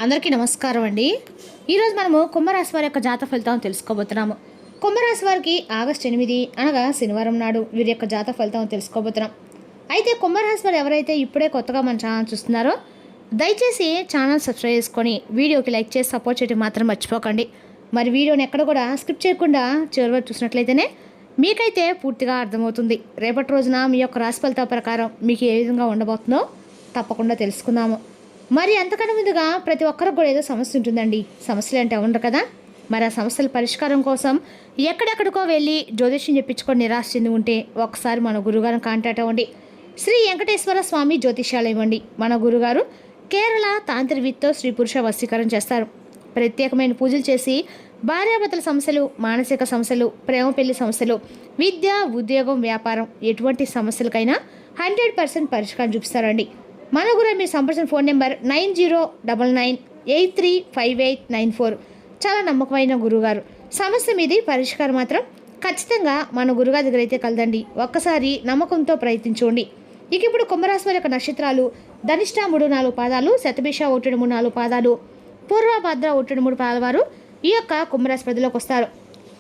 అందరికీ నమస్కారం అండి. ఈరోజు మనము కుంభరాశి వారి యొక్క జాతక ఫలితాలను తెలుసుకోబోతున్నాము. కుంభరాశి వారికి ఆగస్టు 8 అనగా శనివారం నాడు వీరి యొక్క జాతక ఫలితాలను తెలుసుకోబోతున్నాం. అయితే కుంభరాశి వారు ఎవరైతే ఇప్పుడే కొత్తగా మన ఛానల్ చూస్తున్నారో దయచేసి ఛానల్ సబ్స్క్రైబ్ చేసుకొని వీడియోకి లైక్ చేసి సపోర్ట్ చేయడం మాత్రం మర్చిపోకండి. మరి వీడియోని ఎక్కడ కూడా స్కిప్ చేయకుండా చివరి వరకు చూసినట్లయితేనే మీకైతే పూర్తిగా అర్థమవుతుంది. రేపటి రోజున మీ యొక్క రాశి ఫలితాల ప్రకారం మీకు ఏ విధంగా ఉండబోతుందో తప్పకుండా తెలుసుకుందాము. మరి అంతకన్నా ముందుగా ప్రతి ఒక్కరికి కూడా ఏదో సమస్య ఉంటుందండి. సమస్యలు అంటే ఉండరు కదా. మరి ఆ సమస్యల పరిష్కారం కోసం ఎక్కడెక్కడికో వెళ్ళి జ్యోతిష్యం చెప్పించుకొని నిరాశ చెంది ఉంటే ఒకసారి మన గురుగారిని కాంటాక్ట్ అవ్వండి. శ్రీ వెంకటేశ్వర స్వామి జ్యోతిష్యాలయం ఇవ్వండి. మన గురుగారు కేరళ తాంత్రికతో స్త్రీ పురుష వశీకరణ చేస్తారు. ప్రత్యేకమైన పూజలు చేసి భార్యాభర్తల సమస్యలు, మానసిక సమస్యలు, ప్రేమ పెళ్లి సమస్యలు, విద్య, ఉద్యోగం, వ్యాపారం ఎటువంటి సమస్యలకైనా 100% పరిష్కారం చూపిస్తారండి. మన గురువు మీ సంప్రదించిన ఫోన్ నెంబర్ 9099835894. చాలా నమ్మకమైన గురువుగారు. సమస్య మీది పరిష్కారం మాత్రం ఖచ్చితంగా మన గురుగారి దగ్గర అయితే కలదండి. ఒక్కసారి నమ్మకంతో ప్రయత్నించండి. ఇక ఇప్పుడు కుంభరాశి వారి యొక్క నక్షత్రాలు ధనిష్ట 3-4 పాదాలు, శతభిష 1-3-4 పాదాలు, పూర్వభద్ర 1-3 పాదాల వారు ఈ యొక్క కుంభరాశి పరిధిలోకి వస్తారు.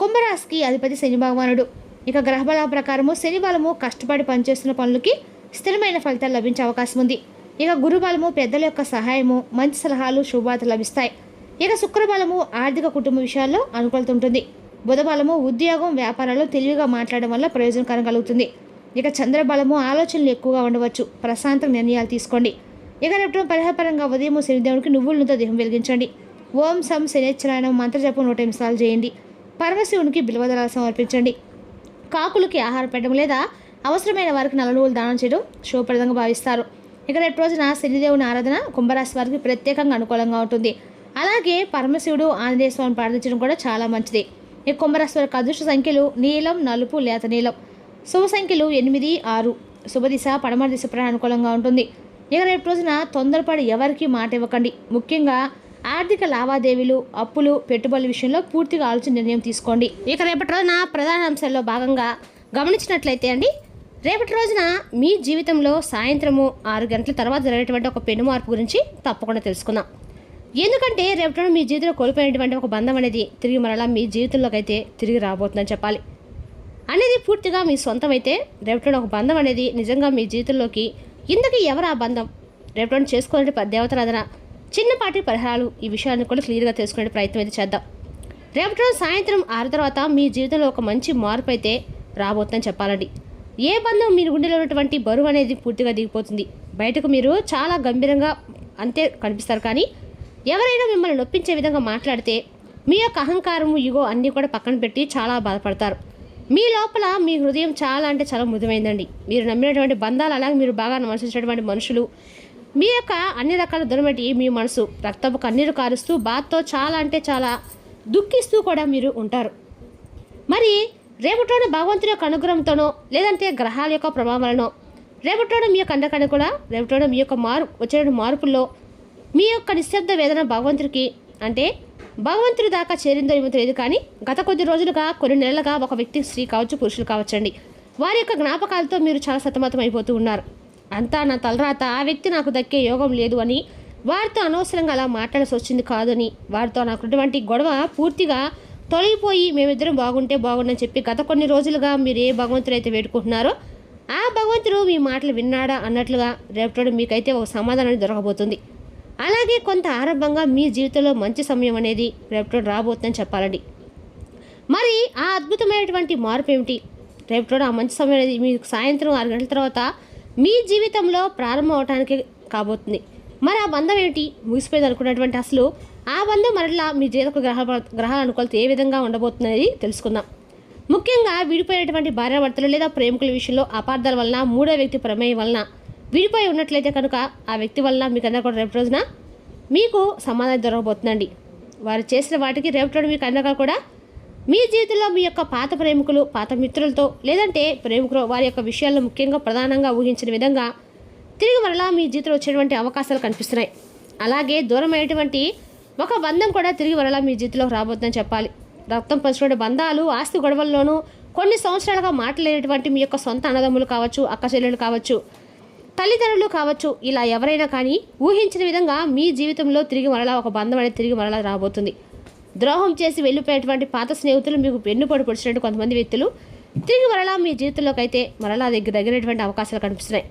కుంభరాశికి అధిపతి శని భగవానుడు. ఇక గ్రహబల ప్రకారము శని బలము కష్టపడి పనిచేస్తున్న పనులకి స్థిరమైన ఫలితాలు లభించే అవకాశం ఉంది. ఇక గురుబలము పెద్దల యొక్క సహాయము, మంచి సలహాలు, శుభార్తలు లభిస్తాయి. ఇక శుక్రబలము ఆర్థిక కుటుంబ విషయాల్లో అనుకూలత ఉంటుంది. బుధబలము ఉద్యోగం, వ్యాపారాల్లో తెలివిగా మాట్లాడడం వల్ల ప్రయోజనకరం కలుగుతుంది. ఇక చంద్రబలము ఆలోచనలు ఎక్కువగా ఉండవచ్చు. ప్రశాంత నిర్ణయాలు తీసుకోండి. ఇక రేపు పరిహారపరంగా ఉదయం శనిదేవుడికి నువ్వులతో దేహం వెలిగించండి. ఓం సం శనిశ్చరాయణం మంత్రజపం 108 సార్లు చేయండి. పరమశివునికి బిల్వదళాలు సమర్పించండి. కాకులకి ఆహారం పెట్టడం లేదా అవసరమైన వారికి నల్ల నువ్వులు దానం చేయడం శుభప్రదంగా భావిస్తారు. ఇక రేపు రోజున శనిదేవుని ఆరాధన కుంభరాశి వారికి ప్రత్యేకంగా అనుకూలంగా ఉంటుంది. అలాగే పరమశివుడు ఆంజనేయ స్వామిని ప్రార్థించడం కూడా చాలా మంచిది. ఈ కుంభరాశి వారికి అదృష్ట సంఖ్యలు నీలం, నలుపు, లేత నీలం. శుభ సంఖ్యలు 8, 6. శుభ దిశ పడమర దిశ అనుకూలంగా ఉంటుంది. ఇక రేపు రోజున తొందరపడి ఎవరికి మాట ఇవ్వకండి. ముఖ్యంగా ఆర్థిక లావాదేవీలు, అప్పులు, పెట్టుబడుల విషయంలో పూర్తిగా ఆలోచన నిర్ణయం తీసుకోండి. ఇక రేపటి రోజున ప్రధాన అంశాల్లో భాగంగా గమనించినట్లయితే అండి, రేపటి రోజున మీ జీవితంలో సాయంత్రము 6 గంటల తర్వాత జరిగేటువంటి ఒక పెను మార్పు గురించి తప్పకుండా తెలుసుకుందాం. ఎందుకంటే రేపటి రోజు మీ జీవితంలో కోల్పోయినటువంటి ఒక బంధం అనేది తిరిగి మరలా మీ జీవితంలోకి అయితే తిరిగి రాబోతుందని చెప్పాలి. అనేది పూర్తిగా మీ సొంతం అయితే రేపటి ఒక బంధం అనేది నిజంగా మీ జీవితంలోకి ఇందుకు ఎవరు ఆ బంధం, రేపటి చేసుకోవాలంటే దేవతారాధన, చిన్నపాటి పరిహారాలు, ఈ విషయాన్ని కూడా క్లియర్గా తెలుసుకునే ప్రయత్నం అయితే చేద్దాం. రేపటి రోజు సాయంత్రం 6 తర్వాత మీ జీవితంలో ఒక మంచి మార్పు అయితే రాబోతుందని చెప్పాలండి. ఏ బంధం మీరు గుండెలో ఉన్నటువంటి బరువు అనేది పూర్తిగా దిగిపోతుంది. బయటకు మీరు చాలా గంభీరంగా అంతే కనిపిస్తారు, కానీ ఎవరైనా మిమ్మల్ని నొప్పించే విధంగా మాట్లాడితే మీ యొక్క అహంకారము, ఇగో అన్నీ కూడా పక్కన పెట్టి చాలా బాధపడతారు. మీ లోపల మీ హృదయం చాలా అంటే చాలా మృదువైందండి. మీరు నమ్మినటువంటి బంధాలు, అలాగే మీరు బాగా మనసినటువంటి మనుషులు, మీ యొక్క అన్ని రకాల దూరమటి మీ మనసు రక్తపు కన్నీరు కారుస్తూ బాధతో చాలా అంటే చాలా దుఃఖిస్తూ కూడా మీరు ఉంటారు. మరి రేపటిలోని భగవంతుని యొక్క అనుగ్రహంతోనో లేదంటే గ్రహాల యొక్క ప్రభావాలనో రేపటిలోని మీ యొక్క అండకన్నా కూడా రేపటిలో మీ యొక్క వచ్చే మార్పుల్లో మీ యొక్క నిశ్శబ్ద వేదన భగవంతుడికి అంటే భగవంతుడి దాకా చేరిందో ఏమో తెలియదు, కానీ గత కొద్ది రోజులుగా, కొన్ని నెలలుగా ఒక వ్యక్తి, స్త్రీ కావచ్చు, పురుషులు కావచ్చండి, వారి యొక్క జ్ఞాపకాలతో మీరు చాలా సతమతం అయిపోతూ ఉన్నారు. అంతా నా తలరాత, ఆ వ్యక్తి నాకు దక్కే యోగం లేదు అని, వారితో అనవసరంగా అలా మాట్లాడాల్సి వచ్చింది కాదని, వారితో నాకున్నటువంటి గొడవ పూర్తిగా తొలగిపోయి మేమిద్దరం బాగుంటే బాగుండని చెప్పి గత కొన్ని రోజులుగా మీరు ఏ భగవంతుడు అయితే వేడుకుంటున్నారో ఆ భగవంతుడు మీ మాటలు విన్నాడా అన్నట్లుగా రేపటి మీకైతే ఒక సమాధానం దొరకబోతుంది. అలాగే కొంత ఆరంభంగా మీ జీవితంలో మంచి సమయం అనేది రేపటి రాబోతుందని చెప్పాలండి. మరి ఆ అద్భుతమైనటువంటి మార్పు ఏమిటి? రేపటి ఆ మంచి సమయం అనేది మీకు సాయంత్రం 6 గంటల తర్వాత మీ జీవితంలో ప్రారంభం అవడానికి కాబోతుంది. మరి ఆ బంధం ఏమిటి? ముగిసిపోయింది అనుకున్నటువంటి అసలు ఆ బంధం మరలా మీ జీవిత గ్రహాల అనుకూలత ఏ విధంగా ఉండబోతుందనేది తెలుసుకుందాం. ముఖ్యంగా విడిపోయినటువంటి భార్యాభర్తలు లేదా ప్రేమికుల విషయంలో అపార్థాల వలన, మూడో వ్యక్తి ప్రమేయం వలన విడిపోయి ఉన్నట్లయితే కనుక ఆ వ్యక్తి వల్ల మీకన్నా కూడా రేపటి రోజున మీకు సమాధానం దొరకబోతుందండి. వారు చేసిన వాటికి రేపటి రోజు మీకు అన్నగా కూడా మీ జీవితంలో మీ యొక్క పాత ప్రేమికులు, పాత మిత్రులతో లేదంటే ప్రేమికులు వారి యొక్క విషయాల్లో ముఖ్యంగా ప్రధానంగా ఊహించిన విధంగా తిరిగి మరలా మీ జీవితంలో వచ్చేటువంటి అవకాశాలు కనిపిస్తున్నాయి. అలాగే దూరమైనటువంటి ఒక బంధం కూడా తిరిగి మరలా మీ జీవితంలో రాబోతుందని చెప్పాలి. రక్తం పంచుకునే బంధాలు, ఆస్తి గొడవల్లోనూ కొన్ని సంవత్సరాలుగా మాట్లాడేటువంటి మీ యొక్క సొంత అన్నదమ్ములు కావచ్చు, అక్క చెల్లెలు కావచ్చు, తల్లిదండ్రులు కావచ్చు, ఇలా ఎవరైనా కానీ ఊహించిన విధంగా మీ జీవితంలో తిరిగి మరలా ఒక బంధం అనేది తిరిగి మరలా రాబోతుంది. ద్రోహం చేసి వెళ్ళిపోయేటువంటి పాత స్నేహితులు, మీకు వెన్నుపోటు పొడిచినట్టు కొంతమంది వ్యక్తులు తిరిగి మరలా మీ జీవితంలోకి అయితే మరలా దగ్గరైనటువంటి అవకాశాలు కనిపిస్తున్నాయి.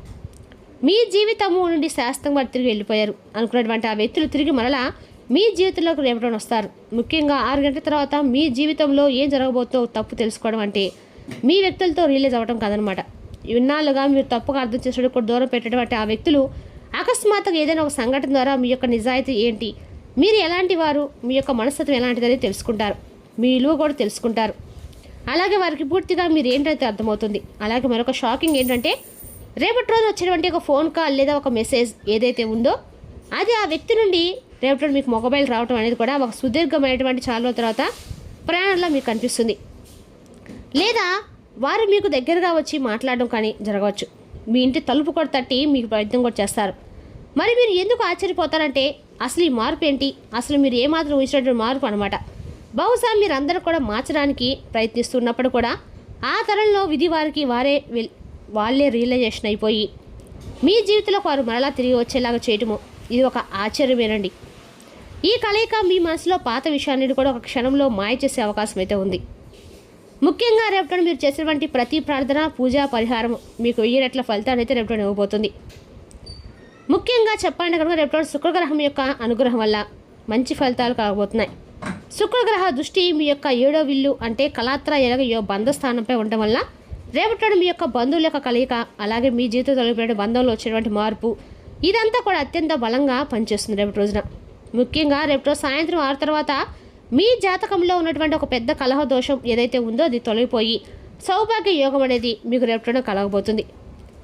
మీ జీవితము నుండి శాస్త్రంగా తిరిగి వెళ్ళిపోయారు అనుకున్నటువంటి ఆ వ్యక్తులు తిరిగి మరలా మీ జీవితంలోకి రేపటి వస్తారు. ముఖ్యంగా 6 గంటల తర్వాత మీ జీవితంలో ఏం జరగబోతో తప్పు తెలుసుకోవడం అంటే మీ వ్యక్తులతో రిలీజ్ అవ్వడం కాదనమాట. ఇన్నాళ్ళుగా మీరు తప్పుగా అర్థం చేసుకోవడం కూడా దూరం పెట్టేటువంటి ఆ వ్యక్తులు అకస్మాత్తుగా ఏదైనా ఒక సంఘటన ద్వారా మీ యొక్క నిజాయితీ ఏంటి, మీరు ఎలాంటి వారు, మీ యొక్క మనస్తత్వం ఎలాంటిదని తెలుసుకుంటారు. మీ విలువ కూడా తెలుసుకుంటారు. అలాగే వారికి పూర్తిగా మీరు ఏంటంటే అర్థమవుతుంది. అలాగే మరొక షాకింగ్ ఏంటంటే రేపటి రోజు వచ్చినటువంటి ఒక ఫోన్ కాల్ లేదా ఒక మెసేజ్ ఏదైతే ఉందో అది ఆ వ్యక్తి నుండి రేపటి రోజు మీకు మొబైల్ రావడం అనేది కూడా ఒక సుదీర్ఘమైనటువంటి చాలా రోజుల తర్వాత ప్రయాణంలో మీకు కనిపిస్తుంది. లేదా వారు మీకు దగ్గరగా వచ్చి మాట్లాడడం కానీ జరగవచ్చు. మీ ఇంటి తలుపు కూడా తట్టి మీకు ప్రయత్నం కూడా చేస్తారు. మరి మీరు ఎందుకు ఆశ్చర్యపోతారంటే అసలు ఈ మార్పు ఏంటి, అసలు మీరు ఏమాత్రం ఊహించినటువంటి మార్పు అనమాట. బహుశా మీరందరూ కూడా మార్చడానికి ప్రయత్నిస్తున్నప్పుడు కూడా ఆ తరంలో విధి వారికి వాళ్ళే రియలైజేషన్ అయిపోయి మీ జీవితంలో వారు మరలా తిరిగి వచ్చేలాగా చేయటము ఇది ఒక ఆశ్చర్యమేనండి. ఈ కలయిక మీ మనసులో పాత విషయాన్ని కూడా ఒక క్షణంలో మాయ చేసే అవకాశం అయితే ఉంది. ముఖ్యంగా రేపటి మీరు చేసినటువంటి ప్రతి ప్రార్థన, పూజ, పరిహారం మీకు 1000 రెట్ల ఫలితాన్ని అయితే రేపటి ఇవ్వబోతుంది. ముఖ్యంగా చెప్పాలంటే కనుక రేపటి శుక్రగ్రహం యొక్క అనుగ్రహం వల్ల మంచి ఫలితాలు కలగబోతున్నాయి. శుక్రగ్రహ దృష్టి మీ యొక్క 7వ ఇల్లు అంటే కళాత్ర బంధస్థానంపై ఉండడం వల్ల రేపటి మీ యొక్క బంధువుల యొక్క కలయిక, అలాగే మీ జీవితంలో తొలగిపోయిన బంధంలో వచ్చినటువంటి మార్పు ఇదంతా కూడా అత్యంత బలంగా పనిచేస్తుంది రేపటి రోజున. ముఖ్యంగా రేపటి రోజు సాయంత్రం 6 తర్వాత మీ జాతకంలో ఉన్నటువంటి ఒక పెద్ద కలహ దోషం ఏదైతే ఉందో అది తొలగిపోయి సౌభాగ్య యోగం అనేది మీకు రేపటిలో కలగబోతుంది.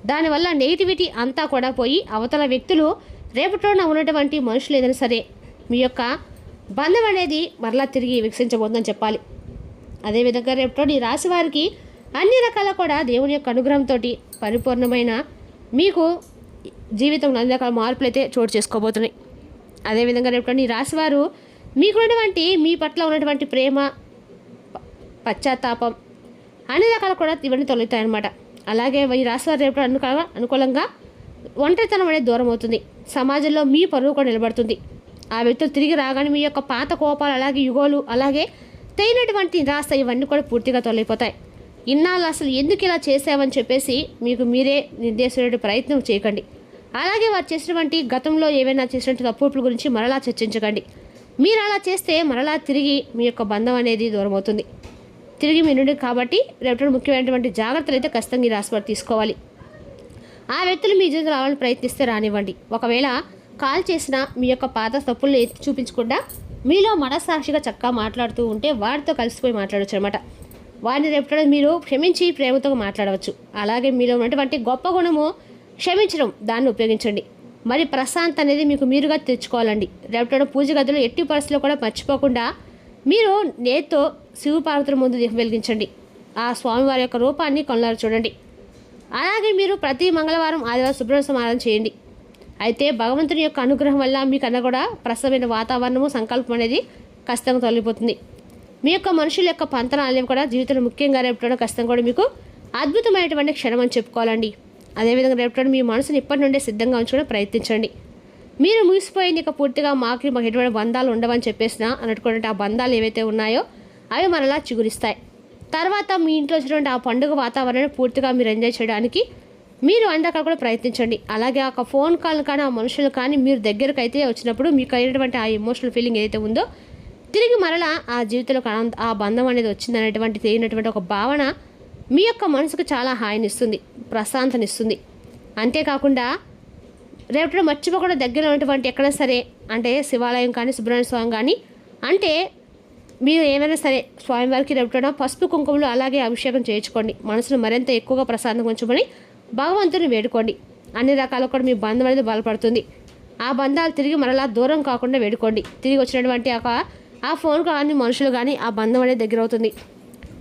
దానివల్ల నెగిటివిటీ అంతా కూడా పోయి అవతల వ్యక్తులు రేపటిలో ఉన్నటువంటి మనుషులు ఏదైనా సరే మీ యొక్క బంధం అనేది మరలా తిరిగి వికసించబోతుందని చెప్పాలి. అదేవిధంగా రేపటి ఈ రాశి వారికి అన్ని రకాల కూడా దేవుని యొక్క అనుగ్రహంతో పరిపూర్ణమైన మీకు జీవితంలో అన్ని రకాల మార్పులు అయితే చోటు చేసుకోబోతున్నాయి. అదేవిధంగా రేపటి ఈ రాశివారు మీకున్నటువంటి మీ పట్ల ఉన్నటువంటి ప్రేమ, పశ్చాత్తాపం అన్ని రకాలు కూడా ఇవన్నీ తొలుగుతాయన్నమాట. అలాగే ఈ రాశివారు రేపటి అనుకూలంగా ఒంటరితనం అనేది దూరం అవుతుంది. సమాజంలో మీ పరువు కూడా నిలబడుతుంది. ఆ వ్యక్తులు తిరిగి రాగానే మీ యొక్క పాత కోపాలు, అలాగే యుగోలు, అలాగే తగినటువంటి నిరాశ ఇవన్నీ కూడా పూర్తిగా తొలగిపోతాయి. ఇన్నాళ్ళు అసలు ఎందుకు ఇలా చేసావని చెప్పేసి మీకు మీరే నిర్దేశించే ప్రయత్నం చేయకండి. అలాగే వారు చేసినటువంటి గతంలో ఏవైనా చేసినటువంటి తప్పుల గురించి మరలా చర్చించకండి. మీరు అలా చేస్తే మరలా తిరిగి మీ యొక్క బంధం అనేది దూరం అవుతుంది, తిరిగి మీ నుండి. కాబట్టి రేపటి ముఖ్యమైనటువంటి జాగ్రత్తలు అయితే ఖచ్చితంగా ఈ రాశివారు తీసుకోవాలి. ఆ వ్యక్తులు మీ జీవితంలో రావాలని ప్రయత్నిస్తే రానివ్వండి. ఒకవేళ కాల్ చేసిన మీ యొక్క పాత తప్పులను ఎత్తి చూపించకుండా మీలో మనస్సాక్షిగా చక్కగా మాట్లాడుతూ ఉంటే వారితో కలిసిపోయి మాట్లాడవచ్చు అనమాట. వారిని రేపటి మీరు క్షమించి ప్రేమతో మాట్లాడవచ్చు. అలాగే మీలో ఉన్నటువంటి గొప్ప గుణము క్షమించడం, దాన్ని ఉపయోగించండి. మరి ప్రశాంత్ అనేది మీకు మీరుగా తెచ్చుకోవాలండి. రేపటి పూజ గదిలో ఎట్టి పరిస్థితుల్లో కూడా మర్చిపోకుండా మీరు నేతో శివపార్వతుల ముందు దీపం వెలిగించండి. ఆ స్వామివారి యొక్క రూపాన్ని కళ్ళారు చూడండి. అలాగే మీరు ప్రతి మంగళవారం, ఆదివారం శుభ్ర సమాధానం చేయండి. అయితే భగవంతుని యొక్క అనుగ్రహం వల్ల మీకన్నా కూడా ప్రసవమైన వాతావరణము, సంకల్పం అనేది ఖచ్చితంగా తొలగిపోతుంది. మీ యొక్క మనుషుల యొక్క పంతనాలు కూడా జీవితంలో ముఖ్యంగా రేపటి ఖచ్చితంగా కూడా మీకు అద్భుతమైనటువంటి క్షణం అని చెప్పుకోవాలండి. అదేవిధంగా రేపటి మీ మనసుని ఇప్పటి నుండే సిద్ధంగా ఉంచుకొని ప్రయత్నించండి. మీరు ముగిసిపోయింది ఇక పూర్తిగా మాకు ఎటువంటి బంధాలు ఉండవని చెప్పేసిన అన్నటువంటి ఆ బంధాలు ఏవైతే ఉన్నాయో అవి మరలా చిగురిస్తాయి. తర్వాత మీ ఇంట్లో వచ్చినటువంటి ఆ పండుగ వాతావరణాన్ని పూర్తిగా మీరు ఎంజాయ్ చేయడానికి మీరు అందాక కూడా ప్రయత్నించండి. అలాగే ఒక ఫోన్ కాల్ కానీ ఆ మనుషులు కానీ మీరు దగ్గరకు అయితే వచ్చినప్పుడు మీకు అయినటువంటి ఆ ఎమోషనల్ ఫీలింగ్ ఏదైతే ఉందో తిరిగి మరలా ఆ జీవితంలో ఆ బంధం అనేది వచ్చిందనేటువంటి తెలియనటువంటి ఒక భావన మీ యొక్క మనసుకు చాలా హాయినిస్తుంది, ప్రశాంతనిస్తుంది. అంతేకాకుండా రేపటి మర్చిపోకుండా దగ్గర ఉన్నటువంటి ఎక్కడైనా సరే అంటే శివాలయం కానీ, సుబ్రహ్మణ్య స్వామి కానీ, అంటే మీరు ఏమైనా సరే స్వామివారికి రేపటి పసుపు కుంకుమలు అలాగే అభిషేకం చేయించుకోండి. మనసును మరింత ఎక్కువగా ప్రశాంతంగా ఉంచుకొని భగవంతుని వేడుకోండి. అన్ని రకాల కూడా మీ బంధం అనేది బలపడుతుంది. ఆ బంధాలు తిరిగి మరలా దూరం కాకుండా వేడుకోండి. తిరిగి వచ్చినటువంటి ఆ ఫోన్ కానీ మనుషులు కానీ ఆ బంధం అనేది దగ్గర అవుతుంది.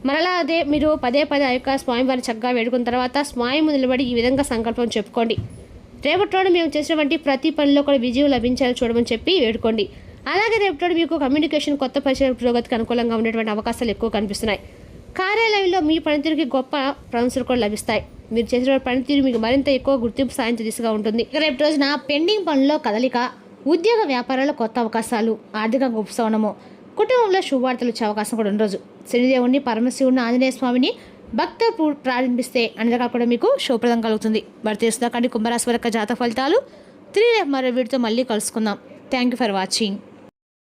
మరలా అదే మీరు పదే ఆ యొక్క స్వామివారిని చక్కగా వేడుకున్న తర్వాత స్వామి నిలబడి ఈ విధంగా సంకల్పం చెప్పుకోండి. రేపటి మేము చేసినటువంటి ప్రతి పనిలో కూడా విజయం లభించాలని చూడమని చెప్పి వేడుకోండి. అలాగే రేపటి మీకు కమ్యూనికేషన్, కొత్త పరిచయ పురోగతికి అనుకూలంగా ఉండేటువంటి అవకాశాలు ఎక్కువ కనిపిస్తున్నాయి. కార్యాలయంలో మీ పనితీరుకి గొప్ప ప్రశంసలు కూడా లభిస్తాయి. మీరు చేసిన పనితీరు మీకు మరింత ఎక్కువ గుర్తింపు సాధించే దిశగా ఉంటుంది. ఇక రేపు రోజున పెండింగ్ పనుల్లో కదలిక, ఉద్యోగ వ్యాపారాల్లో కొత్త అవకాశాలు, ఆర్థికంగా ఉపశమనము, కుటుంబంలో శుభవార్తలు వచ్చే అవకాశం కూడా ఉన్న రోజు. శనిదేవుని, పరమశివుని, ఆంజనేయ స్వామిని భక్త ప్రారంభిస్తే అన్ని రకాలు కూడా మీకు శుభప్రదం కలుగుతుంది. మరి తెలుసుదా కానీ కుంభరాశి వారి జాతక ఫలితాలు. తిరిగి రేపు మరో వీడితో మళ్ళీ కలుసుకుందాం. Thank you for watching.